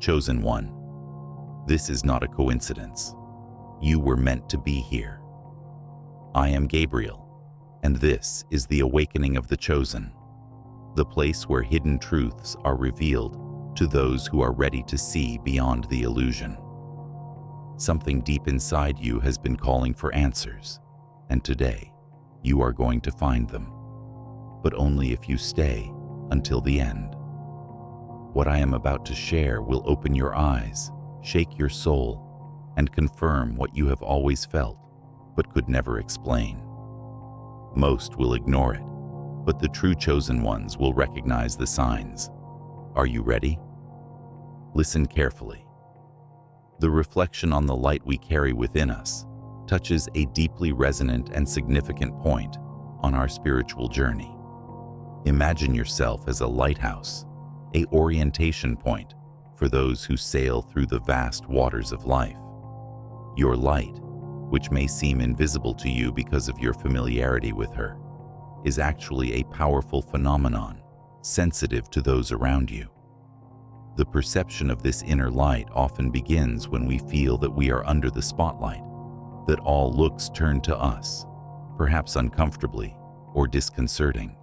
Chosen one, this is not a coincidence. You were meant to be here. I am Gabriel, and this is the awakening of the chosen, the place where hidden truths are revealed to those who are ready to see beyond the illusion. Something deep inside you has been calling for answers, and today you are going to find them, but only if you stay until the end. What I am about to share will open your eyes, shake your soul, and confirm what you have always felt but could never explain. Most will ignore it, but the true chosen ones will recognize the signs. Are you ready? Listen carefully. The reflection on the light we carry within us touches a deeply resonant and significant point on our spiritual journey. Imagine yourself as a lighthouse, an orientation point for those who sail through the vast waters of life. Your light, which may seem invisible to you because of your familiarity with her, is actually a powerful phenomenon, sensitive to those around you. The perception of this inner light often begins when we feel that we are under the spotlight, that all looks turn to us, perhaps uncomfortably or disconcerting.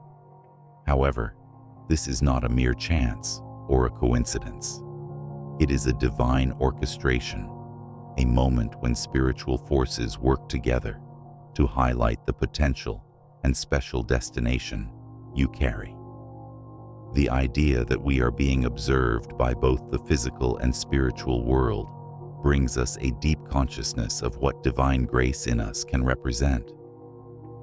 However, this is not a mere chance or a coincidence. It is a divine orchestration, a moment when spiritual forces work together to highlight the potential and special destination you carry. The idea that we are being observed by both the physical and spiritual world brings us a deep consciousness of what divine grace in us can represent.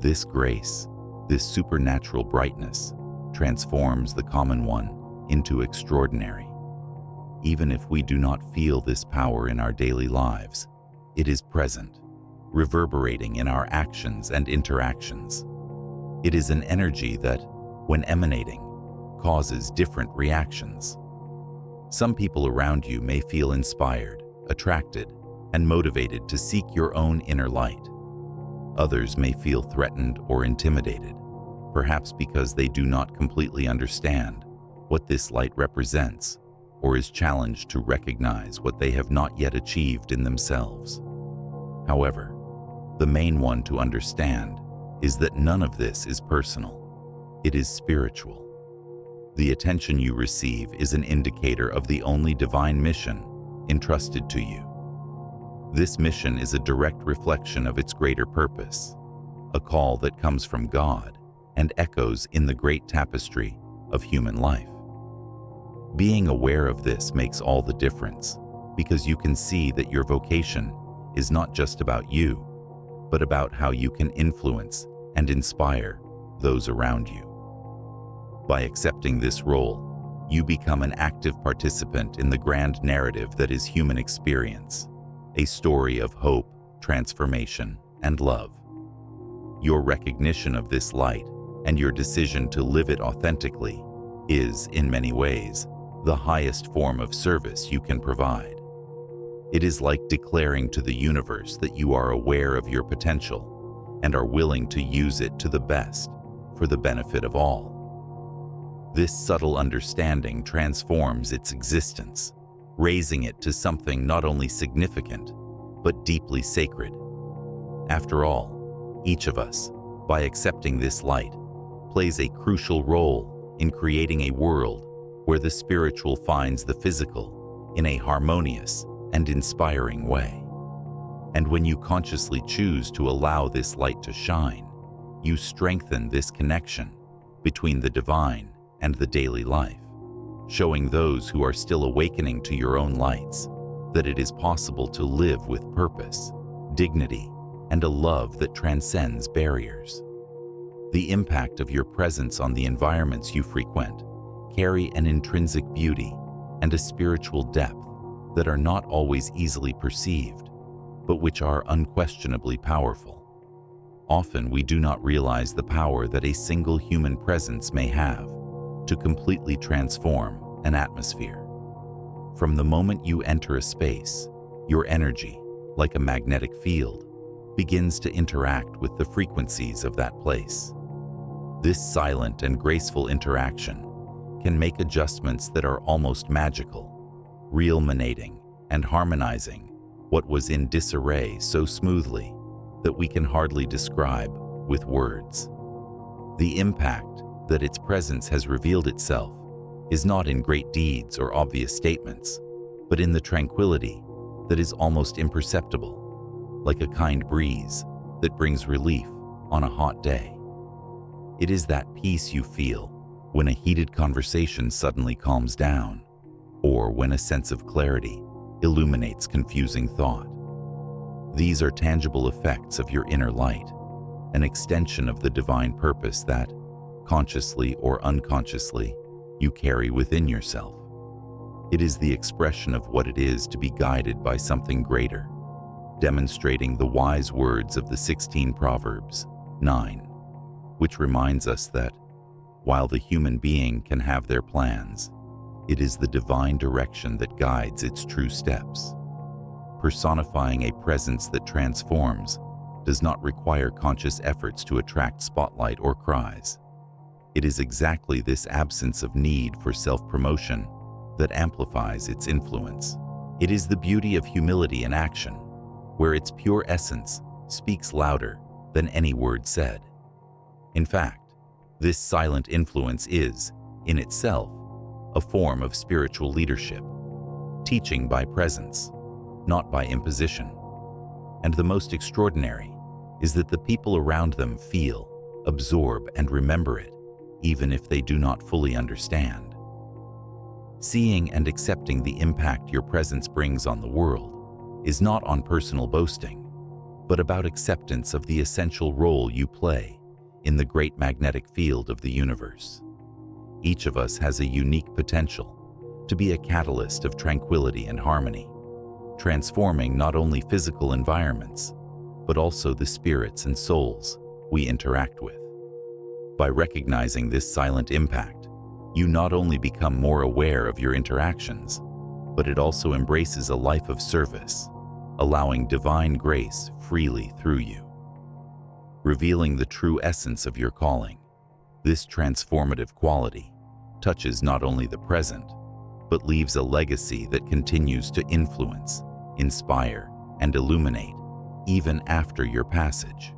This grace, this supernatural brightness, transforms the common one into extraordinary. Even if we do not feel this power in our daily lives, it is present, reverberating in our actions and interactions. It is an energy that, when emanating, causes different reactions. Some people around you may feel inspired, attracted, and motivated to seek your own inner light. Others may feel threatened or intimidated, perhaps because they do not completely understand what this light represents, or is challenged to recognize what they have not yet achieved in themselves. However, the main one to understand is that none of this is personal. It is spiritual. The attention you receive is an indicator of the only divine mission entrusted to you. This mission is a direct reflection of its greater purpose, a call that comes from God and echoes in the great tapestry of human life. Being aware of this makes all the difference, because you can see that your vocation is not just about you, but about how you can influence and inspire those around you. By accepting this role, you become an active participant in the grand narrative that is human experience, a story of hope, transformation, and love. Your recognition of this light and your decision to live it authentically is, in many ways, the highest form of service you can provide. It is like declaring to the universe that you are aware of your potential and are willing to use it to the best for the benefit of all. This subtle understanding transforms its existence, raising it to something not only significant, but deeply sacred. After all, each of us, by accepting this light, plays a crucial role in creating a world where the spiritual finds the physical in a harmonious and inspiring way. And when you consciously choose to allow this light to shine, you strengthen this connection between the divine and the daily life, showing those who are still awakening to your own lights that it is possible to live with purpose, dignity, and a love that transcends barriers. The impact of your presence on the environments you frequent carry an intrinsic beauty and a spiritual depth that are not always easily perceived, but which are unquestionably powerful. Often we do not realize the power that a single human presence may have to completely transform an atmosphere. From the moment you enter a space, your energy, like a magnetic field, begins to interact with the frequencies of that place. This silent and graceful interaction can make adjustments that are almost magical, realminating and harmonizing what was in disarray so smoothly that we can hardly describe with words. The impact that its presence has revealed itself is not in great deeds or obvious statements, but in the tranquility that is almost imperceptible, like a kind breeze that brings relief on a hot day. It is that peace you feel when a heated conversation suddenly calms down, or when a sense of clarity illuminates confusing thought. These are tangible effects of your inner light, an extension of the divine purpose that, consciously or unconsciously, you carry within yourself. It is the expression of what it is to be guided by something greater, demonstrating the wise words of the 16 Proverbs 9, which reminds us that, while the human being can have their plans, it is the divine direction that guides its true steps. Personifying a presence that transforms does not require conscious efforts to attract spotlight or cries. It is exactly this absence of need for self-promotion that amplifies its influence. It is the beauty of humility in action, where its pure essence speaks louder than any word said. In fact, this silent influence is, in itself, a form of spiritual leadership, teaching by presence, not by imposition. And the most extraordinary is that the people around them feel, absorb, and remember it, even if they do not fully understand. Seeing and accepting the impact your presence brings on the world is not on personal boasting, but about acceptance of the essential role you play in the great magnetic field of the universe. Each of us has a unique potential to be a catalyst of tranquility and harmony, transforming not only physical environments, but also the spirits and souls we interact with. By recognizing this silent impact, you not only become more aware of your interactions, but it also embraces a life of service, allowing divine grace freely through you. Revealing the true essence of your calling, this transformative quality touches not only the present, but leaves a legacy that continues to influence, inspire, and illuminate even after your passage.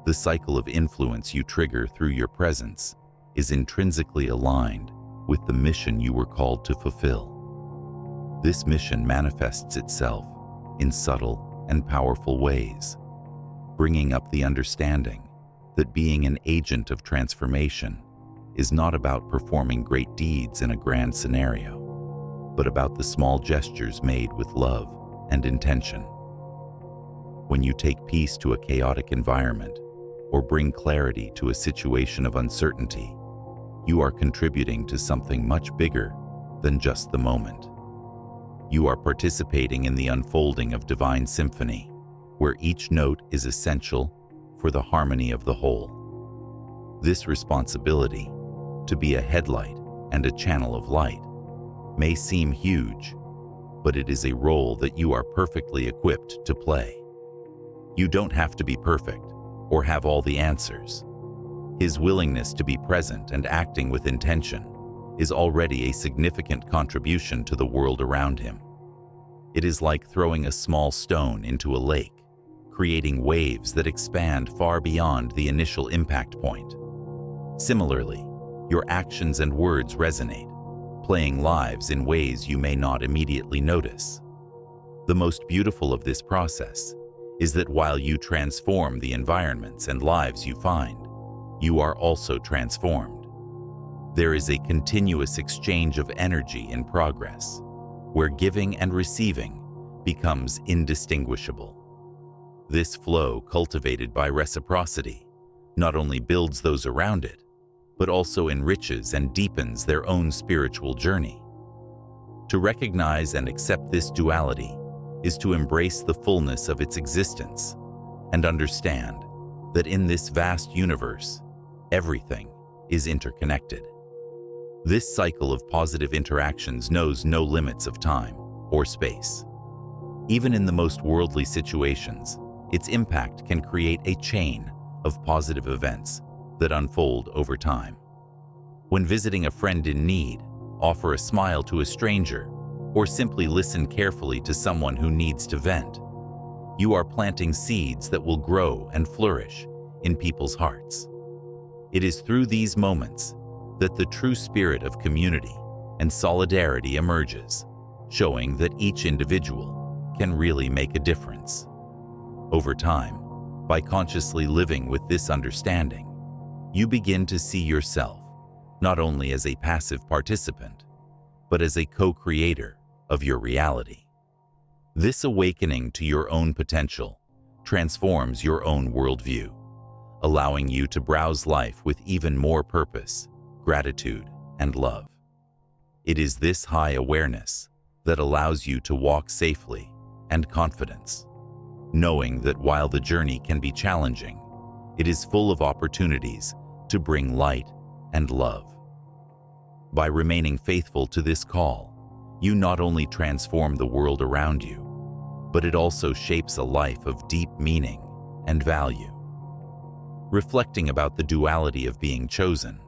The cycle of influence you trigger through your presence is intrinsically aligned with the mission you were called to fulfill. This mission manifests itself in subtle and powerful ways, bringing up the understanding that being an agent of transformation is not about performing great deeds in a grand scenario, but about the small gestures made with love and intention. When you take peace to a chaotic environment or bring clarity to a situation of uncertainty, you are contributing to something much bigger than just the moment. You are participating in the unfolding of divine symphony, where each note is essential for the harmony of the whole. This responsibility, to be a headlight and a channel of light, may seem huge, but it is a role that you are perfectly equipped to play. You don't have to be perfect or have all the answers. His willingness to be present and acting with intention is already a significant contribution to the world around him. It is like throwing a small stone into a lake, creating waves that expand far beyond the initial impact point. Similarly, your actions and words resonate, playing lives in ways you may not immediately notice. The most beautiful of this process is that while you transform the environments and lives you find, you are also transformed. There is a continuous exchange of energy in progress, where giving and receiving becomes indistinguishable. This flow, cultivated by reciprocity, not only builds those around it, but also enriches and deepens their own spiritual journey. To recognize and accept this duality is to embrace the fullness of its existence and understand that in this vast universe, everything is interconnected. This cycle of positive interactions knows no limits of time or space. Even in the most worldly situations, its impact can create a chain of positive events that unfold over time. When visiting a friend in need, offer a smile to a stranger, or simply listen carefully to someone who needs to vent. You are planting seeds that will grow and flourish in people's hearts. It is through these moments that the true spirit of community and solidarity emerges, showing that each individual can really make a difference. Over time, by consciously living with this understanding, you begin to see yourself not only as a passive participant, but as a co-creator of your reality. This awakening to your own potential transforms your own worldview, allowing you to browse life with even more purpose, gratitude, and love. It is this high awareness that allows you to walk safely and confidence, knowing that while the journey can be challenging, it is full of opportunities to bring light and love. By remaining faithful to this call, you not only transform the world around you, but it also shapes a life of deep meaning and value. Reflecting about the duality of being chosen,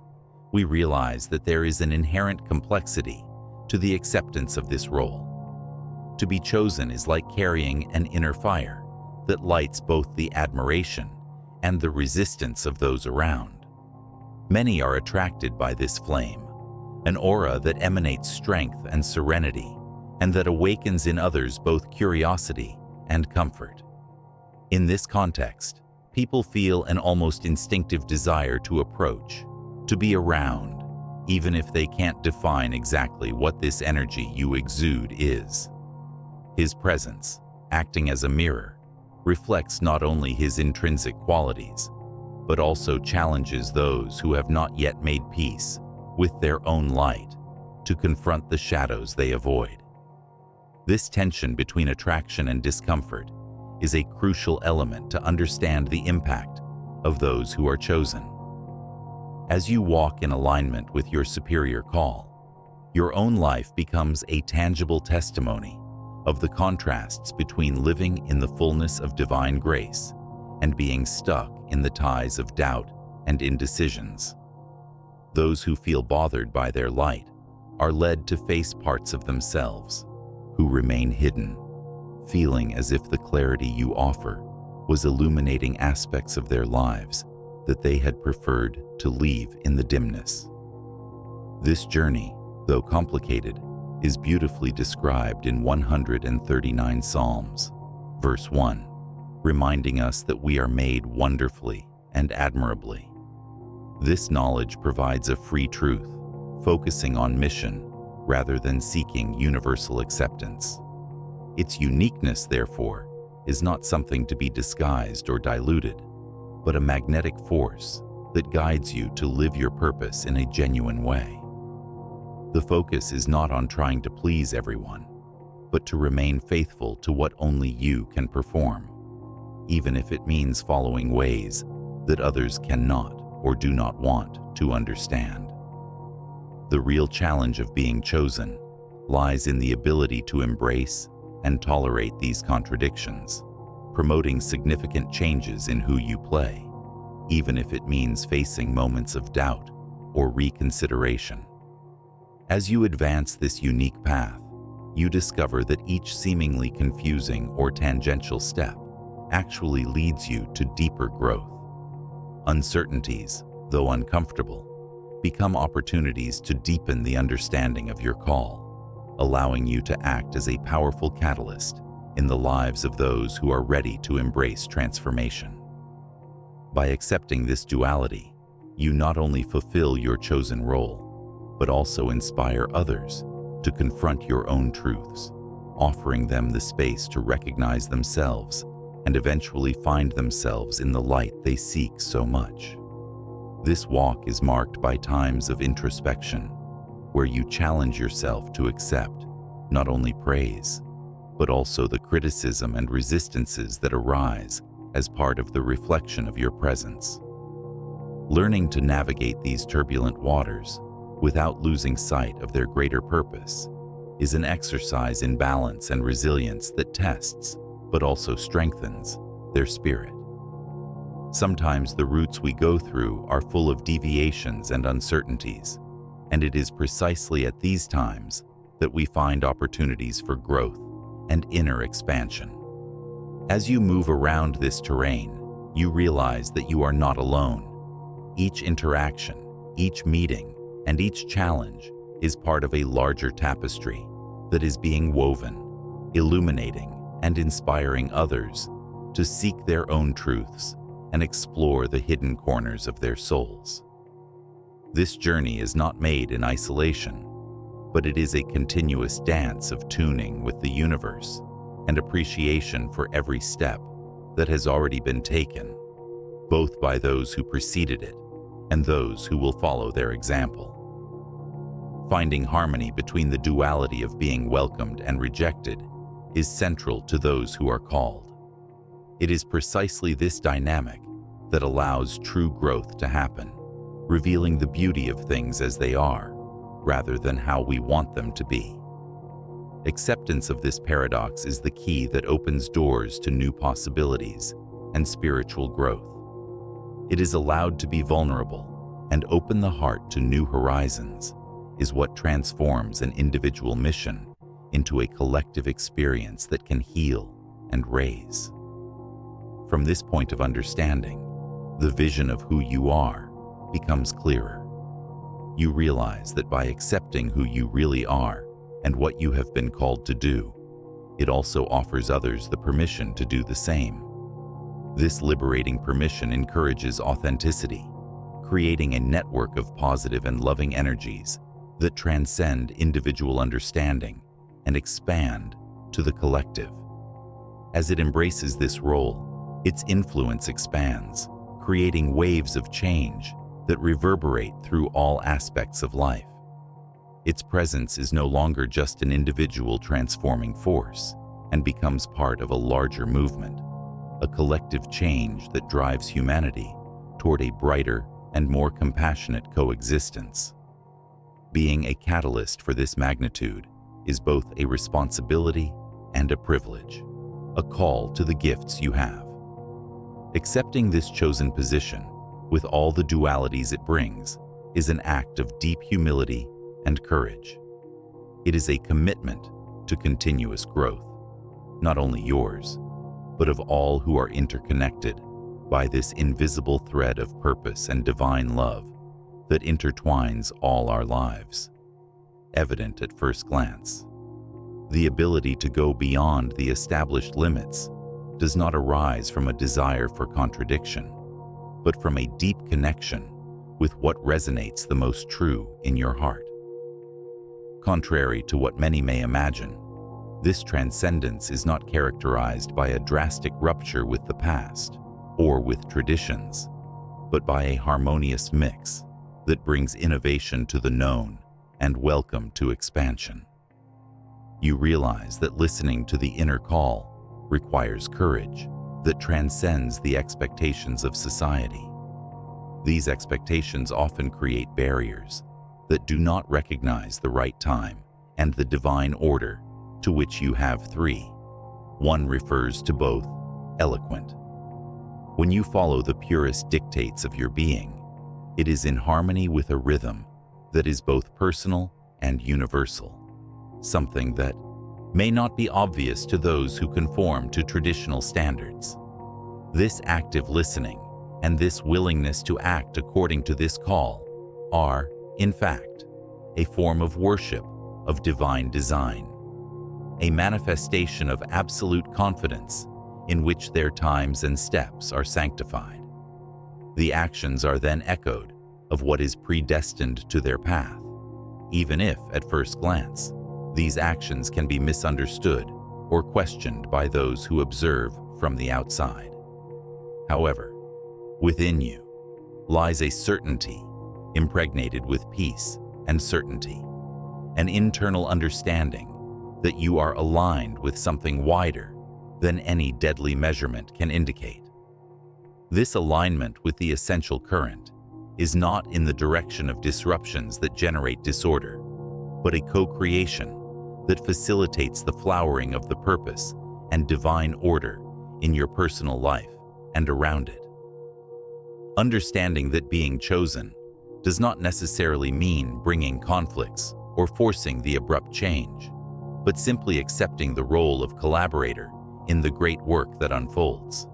we realize that there is an inherent complexity to the acceptance of this role. To be chosen is like carrying an inner fire that lights both the admiration and the resistance of those around. Many are attracted by this flame, an aura that emanates strength and serenity, and that awakens in others both curiosity and comfort. In this context, people feel an almost instinctive desire to approach, to be around, even if they can't define exactly what this energy you exude is. His presence, acting as a mirror, reflects not only his intrinsic qualities, but also challenges those who have not yet made peace with their own light to confront the shadows they avoid. This tension between attraction and discomfort is a crucial element to understand the impact of those who are chosen. As you walk in alignment with your superior call, your own life becomes a tangible testimony of the contrasts between living in the fullness of divine grace and being stuck in the ties of doubt and indecisions. Those who feel bothered by their light are led to face parts of themselves who remain hidden, feeling as if the clarity you offer was illuminating aspects of their lives that they had preferred to leave in the dimness. This journey, though complicated, is beautifully described in 139 Psalms, verse 1, reminding us that we are made wonderfully and admirably. This knowledge provides a free truth, focusing on mission rather than seeking universal acceptance. Its uniqueness, therefore, is not something to be disguised or diluted, but a magnetic force that guides you to live your purpose in a genuine way. The focus is not on trying to please everyone, but to remain faithful to what only you can perform, even if it means following ways that others cannot or do not want to understand. The real challenge of being chosen lies in the ability to embrace and tolerate these contradictions, promoting significant changes in who you play, even if it means facing moments of doubt or reconsideration. As you advance this unique path, you discover that each seemingly confusing or tangential step actually leads you to deeper growth. Uncertainties, though uncomfortable, become opportunities to deepen the understanding of your call, allowing you to act as a powerful catalyst in the lives of those who are ready to embrace transformation. By accepting this duality, you not only fulfill your chosen role, but also inspire others to confront your own truths, offering them the space to recognize themselves and eventually find themselves in the light they seek so much. This walk is marked by times of introspection, where you challenge yourself to accept not only praise, but also the criticism and resistances that arise as part of the reflection of your presence. Learning to navigate these turbulent waters without losing sight of their greater purpose is an exercise in balance and resilience that tests, but also strengthens, their spirit. Sometimes the routes we go through are full of deviations and uncertainties, and it is precisely at these times that we find opportunities for growth and inner expansion. As you move around this terrain, you realize that you are not alone. Each interaction, each meeting, and each challenge is part of a larger tapestry that is being woven, illuminating and inspiring others to seek their own truths and explore the hidden corners of their souls. This journey is not made in isolation, but it is a continuous dance of tuning with the universe and appreciation for every step that has already been taken, both by those who preceded it and those who will follow their example. Finding harmony between the duality of being welcomed and rejected is central to those who are called. It is precisely this dynamic that allows true growth to happen, revealing the beauty of things as they are, rather than how we want them to be. Acceptance of this paradox is the key that opens doors to new possibilities and spiritual growth. It is allowed to be vulnerable and open the heart to new horizons, is what transforms an individual mission into a collective experience that can heal and raise. From this point of understanding, the vision of who you are becomes clearer. You realize that by accepting who you really are and what you have been called to do, it also offers others the permission to do the same. This liberating permission encourages authenticity, creating a network of positive and loving energies that transcend individual understanding and expand to the collective. As it embraces this role, its influence expands, creating waves of change that reverberate through all aspects of life. Its presence is no longer just an individual transforming force and becomes part of a larger movement, a collective change that drives humanity toward a brighter and more compassionate coexistence. Being a catalyst for this magnitude is both a responsibility and a privilege, a call to the gifts you have. Accepting this chosen position, with all the dualities it brings, is an act of deep humility and courage. It is a commitment to continuous growth, not only yours, but of all who are interconnected by this invisible thread of purpose and divine love that intertwines all our lives. Evident at first glance, the ability to go beyond the established limits does not arise from a desire for contradiction, but from a deep connection with what resonates the most true in your heart. Contrary to what many may imagine, this transcendence is not characterized by a drastic rupture with the past or with traditions, but by a harmonious mix that brings innovation to the known and welcome to expansion. You realize that listening to the inner call requires courage that transcends the expectations of society. These expectations often create barriers that do not recognize the right time and the divine order to which you have three. One refers to both eloquent. When you follow the purest dictates of your being, it is in harmony with a rhythm that is both personal and universal, something that may not be obvious to those who conform to traditional standards. This active listening and this willingness to act according to this call are, in fact, a form of worship of divine design, a manifestation of absolute confidence in which their times and steps are sanctified. The actions are then echoed of what is predestined to their path, even if, at first glance, these actions can be misunderstood or questioned by those who observe from the outside. However, within you lies a certainty impregnated with peace and certainty, an internal understanding that you are aligned with something wider than any deadly measurement can indicate. This alignment with the essential current is not in the direction of disruptions that generate disorder, but a co-creation that facilitates the flowering of the purpose and divine order in your personal life and around it. Understanding that being chosen does not necessarily mean bringing conflicts or forcing the abrupt change, but simply accepting the role of collaborator in the great work that unfolds.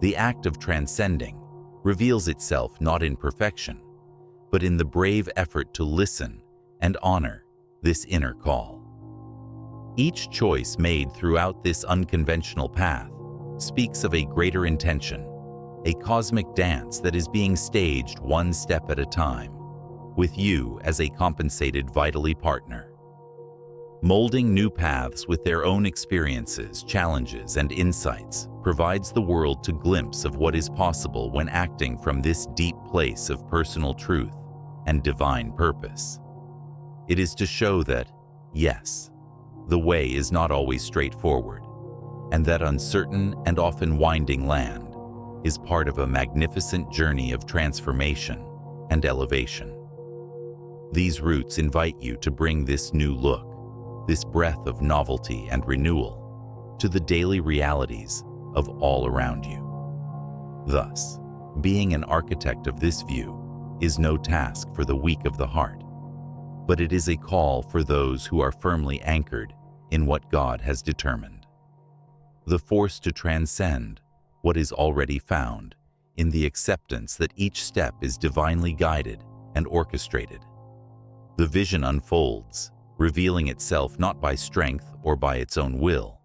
The act of transcending reveals itself not in perfection, but in the brave effort to listen and honor this inner call. Each choice made throughout this unconventional path speaks of a greater intention, a cosmic dance that is being staged one step at a time, with you as a compensated vitally partner. Molding new paths with their own experiences, challenges, and insights provides the world a glimpse of what is possible when acting from this deep place of personal truth and divine purpose. It is to show that, yes, the way is not always straightforward, and that uncertain and often winding land is part of a magnificent journey of transformation and elevation. These roots invite you to bring this new look, this breath of novelty and renewal, to the daily realities of all around you. Thus, being an architect of this view is no task for the weak of the heart, but it is a call for those who are firmly anchored in what God has determined. The force to transcend what is already found in the acceptance that each step is divinely guided and orchestrated. The vision unfolds, revealing itself not by strength or by its own will,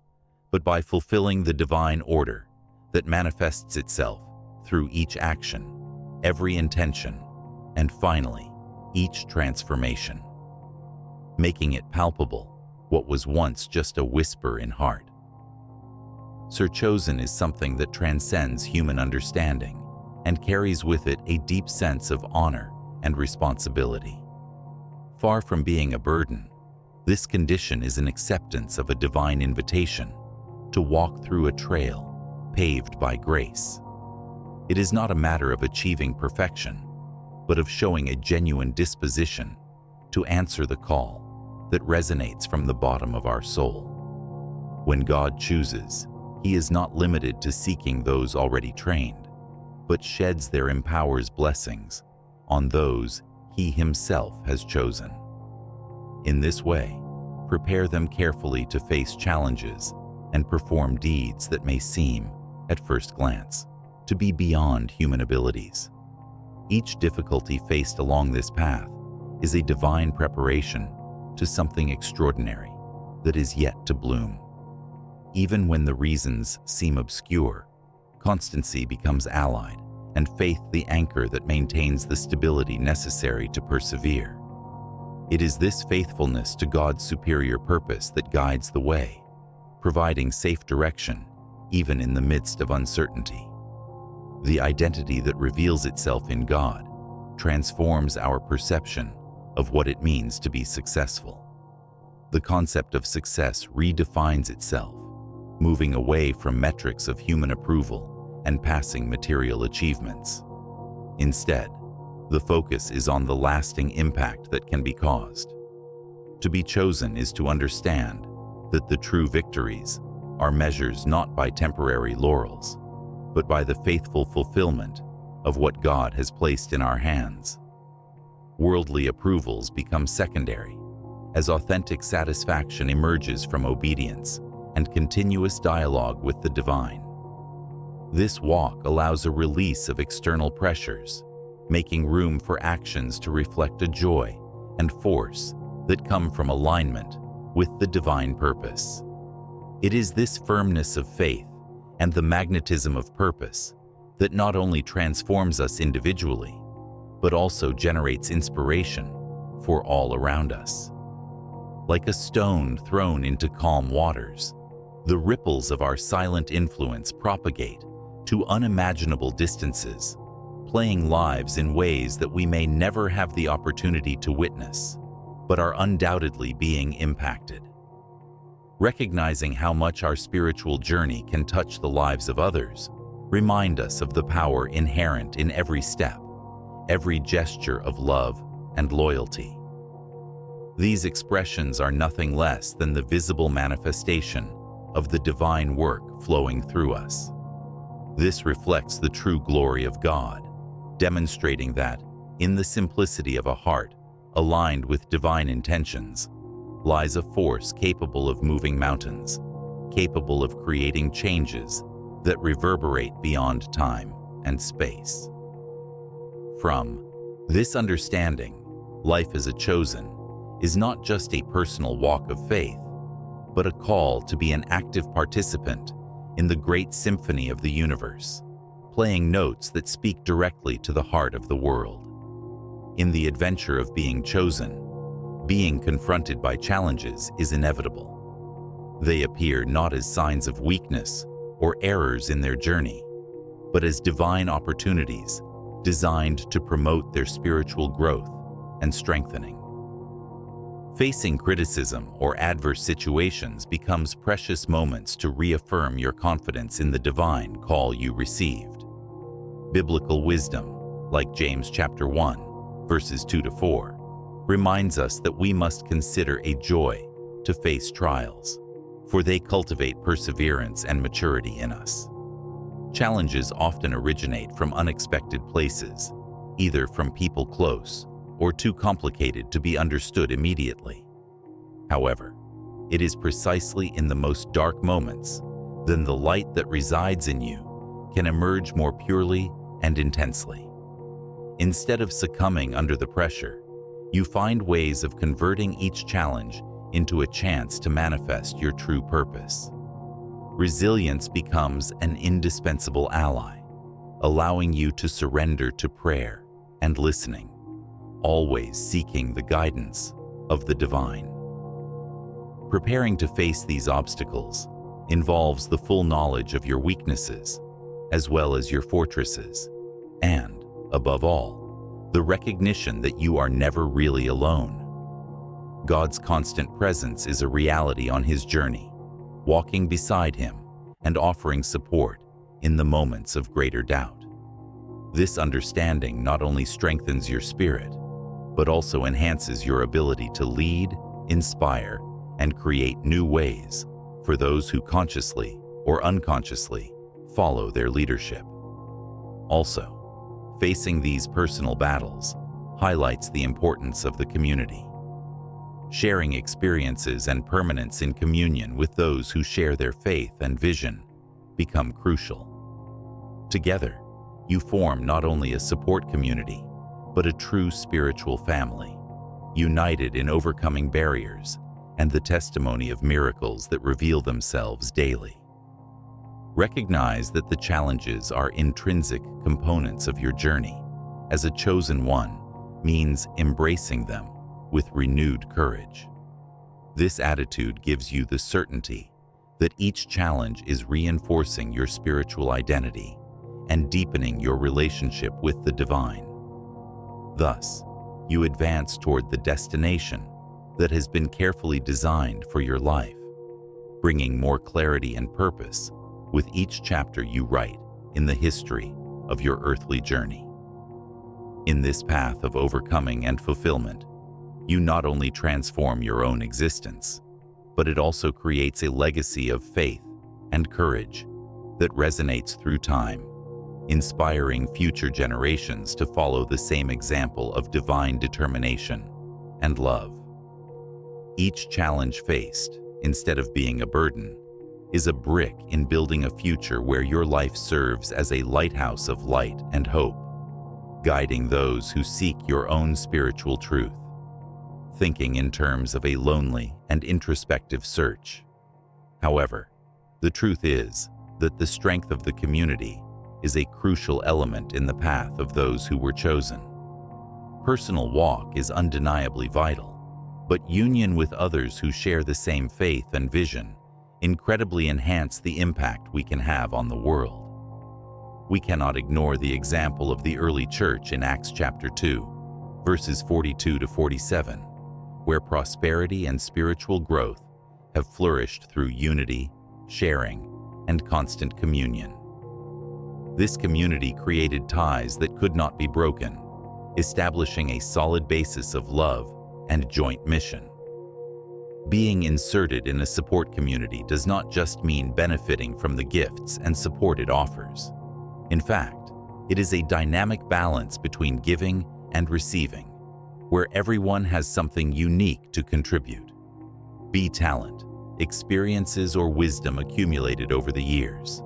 but by fulfilling the divine order that manifests itself through each action, every intention, and finally, each transformation, making it palpable what was once just a whisper in heart. Chosen is something that transcends human understanding and carries with it a deep sense of honor and responsibility. Far from being a burden, this condition is an acceptance of a divine invitation to walk through a trail paved by grace. It is not a matter of achieving perfection, but of showing a genuine disposition to answer the call that resonates from the bottom of our soul. When God chooses, He is not limited to seeking those already trained, but sheds their empowers blessings on those He Himself has chosen. In this way, prepare them carefully to face challenges and perform deeds that may seem, at first glance, to be beyond human abilities. Each difficulty faced along this path is a divine preparation to something extraordinary that is yet to bloom. Even when the reasons seem obscure, constancy becomes allied, and faith the anchor that maintains the stability necessary to persevere. It is this faithfulness to God's superior purpose that guides the way, providing safe direction even in the midst of uncertainty. The identity that reveals itself in God transforms our perception of what it means to be successful. The concept of success redefines itself, moving away from metrics of human approval and passing material achievements. Instead, the focus is on the lasting impact that can be caused. To be chosen is to understand that the true victories are measures not by temporary laurels, but by the faithful fulfillment of what God has placed in our hands. Worldly approvals become secondary, as authentic satisfaction emerges from obedience and continuous dialogue with the divine. This walk allows a release of external pressures, making room for actions to reflect a joy and force that come from alignment with the divine purpose. It is this firmness of faith and the magnetism of purpose that not only transforms us individually, but also generates inspiration for all around us. Like a stone thrown into calm waters, the ripples of our silent influence propagate to unimaginable distances, playing lives in ways that we may never have the opportunity to witness, but are undoubtedly being impacted. Recognizing how much our spiritual journey can touch the lives of others, remind us of the power inherent in every step, every gesture of love and loyalty. These expressions are nothing less than the visible manifestation of the divine work flowing through us. This reflects the true glory of God, demonstrating that, in the simplicity of a heart aligned with divine intentions, lies a force capable of moving mountains, capable of creating changes that reverberate beyond time and space. From this understanding, life as a chosen is not just a personal walk of faith, but a call to be an active participant in the great symphony of the universe, playing notes that speak directly to the heart of the world. In the adventure of being chosen, being confronted by challenges is inevitable. They appear not as signs of weakness or errors in their journey, but as divine opportunities designed to promote their spiritual growth and strengthening. Facing criticism or adverse situations becomes precious moments to reaffirm your confidence in the divine call you received. Biblical wisdom, like James chapter 1, verses 2-4, reminds us that we must consider a joy to face trials, for they cultivate perseverance and maturity in us. Challenges often originate from unexpected places, either from people close or too complicated to be understood immediately. However, it is precisely in the most dark moments that the light that resides in you can emerge more purely and intensely. Instead of succumbing under the pressure, you find ways of converting each challenge into a chance to manifest your true purpose. Resilience becomes an indispensable ally, allowing you to surrender to prayer and listening, always seeking the guidance of the divine. Preparing to face these obstacles involves the full knowledge of your weaknesses, as well as your fortresses, and, above all, the recognition that you are never really alone. God's constant presence is a reality on His journey, walking beside Him and offering support in the moments of greater doubt. This understanding not only strengthens your spirit, but also enhances your ability to lead, inspire, and create new ways for those who consciously or unconsciously follow their leadership. Also, facing these personal battles highlights the importance of the community. Sharing experiences and permanence in communion with those who share their faith and vision become crucial. Together, you form not only a support community, but a true spiritual family, united in overcoming barriers and the testimony of miracles that reveal themselves daily. Recognize that the challenges are intrinsic components of your journey, as a chosen one means embracing them with renewed courage. This attitude gives you the certainty that each challenge is reinforcing your spiritual identity and deepening your relationship with the divine. Thus, you advance toward the destination that has been carefully designed for your life, bringing more clarity and purpose with each chapter you write in the history of your earthly journey. In this path of overcoming and fulfillment, you not only transform your own existence, but it also creates a legacy of faith and courage that resonates through time, inspiring future generations to follow the same example of divine determination and love. Each challenge faced, instead of being a burden, is a brick in building a future where your life serves as a lighthouse of light and hope, guiding those who seek your own spiritual truth. Thinking in terms of a lonely and introspective search. However, the truth is that the strength of the community is a crucial element in the path of those who were chosen. Personal walk is undeniably vital, but union with others who share the same faith and vision incredibly enhance the impact we can have on the world. We cannot ignore the example of the early church in Acts chapter 2, verses 42-47, where prosperity and spiritual growth have flourished through unity, sharing, and constant communion. This community created ties that could not be broken, establishing a solid basis of love and joint mission. Being inserted in a support community does not just mean benefiting from the gifts and support it offers. In fact, it is a dynamic balance between giving and receiving, where everyone has something unique to contribute. Be talent, experiences, or wisdom accumulated over the years.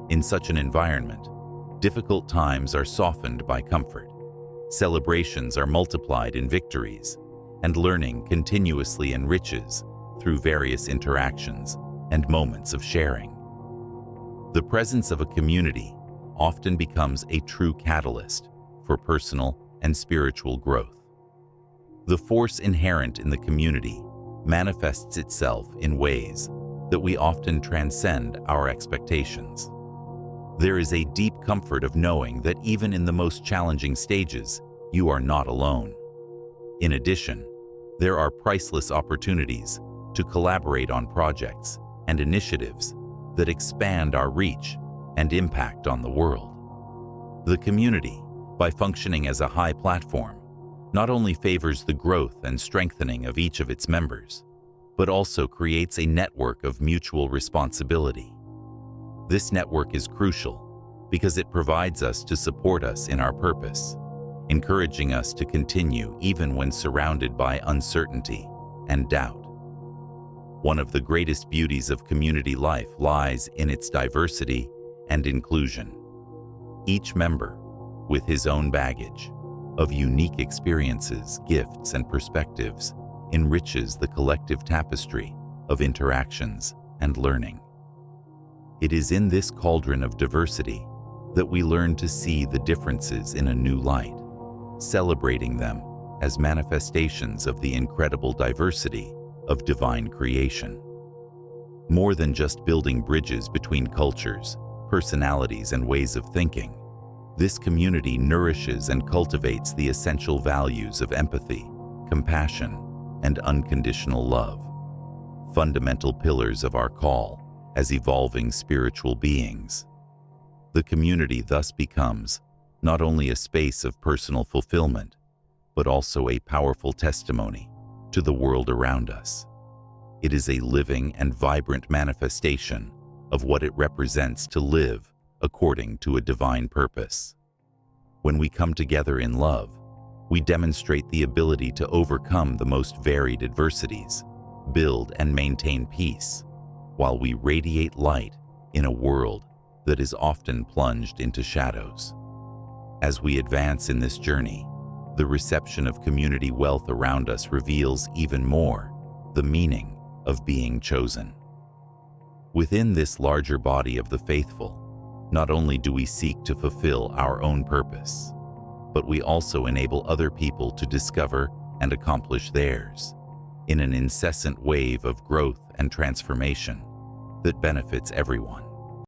In such an environment, difficult times are softened by comfort, celebrations are multiplied in victories, and learning continuously enriches through various interactions and moments of sharing. The presence of a community often becomes a true catalyst for personal and spiritual growth. The force inherent in the community manifests itself in ways that we often transcend our expectations. There is a deep comfort of knowing that even in the most challenging stages, you are not alone. In addition, there are priceless opportunities to collaborate on projects and initiatives that expand our reach and impact on the world. The community, by functioning as a high platform, not only favors the growth and strengthening of each of its members, but also creates a network of mutual responsibility. This network is crucial because it provides us to support us in our purpose, encouraging us to continue even when surrounded by uncertainty and doubt. One of the greatest beauties of community life lies in its diversity and inclusion. Each member, with his own baggage of unique experiences, gifts, and perspectives, enriches the collective tapestry of interactions and learning. It is in this cauldron of diversity that we learn to see the differences in a new light, celebrating them as manifestations of the incredible diversity of divine creation. More than just building bridges between cultures, personalities, and ways of thinking, this community nourishes and cultivates the essential values of empathy, compassion, and unconditional love, fundamental pillars of our call as evolving spiritual beings. The community thus becomes not only a space of personal fulfillment, but also a powerful testimony to the world around us. It is a living and vibrant manifestation of what it represents to live according to a divine purpose. When we come together in love, we demonstrate the ability to overcome the most varied adversities, build and maintain peace, while we radiate light in a world that is often plunged into shadows. As we advance in this journey, the reception of community wealth around us reveals even more the meaning of being chosen. Within this larger body of the faithful, not only do we seek to fulfill our own purpose, but we also enable other people to discover and accomplish theirs in an incessant wave of growth and transformation that benefits everyone.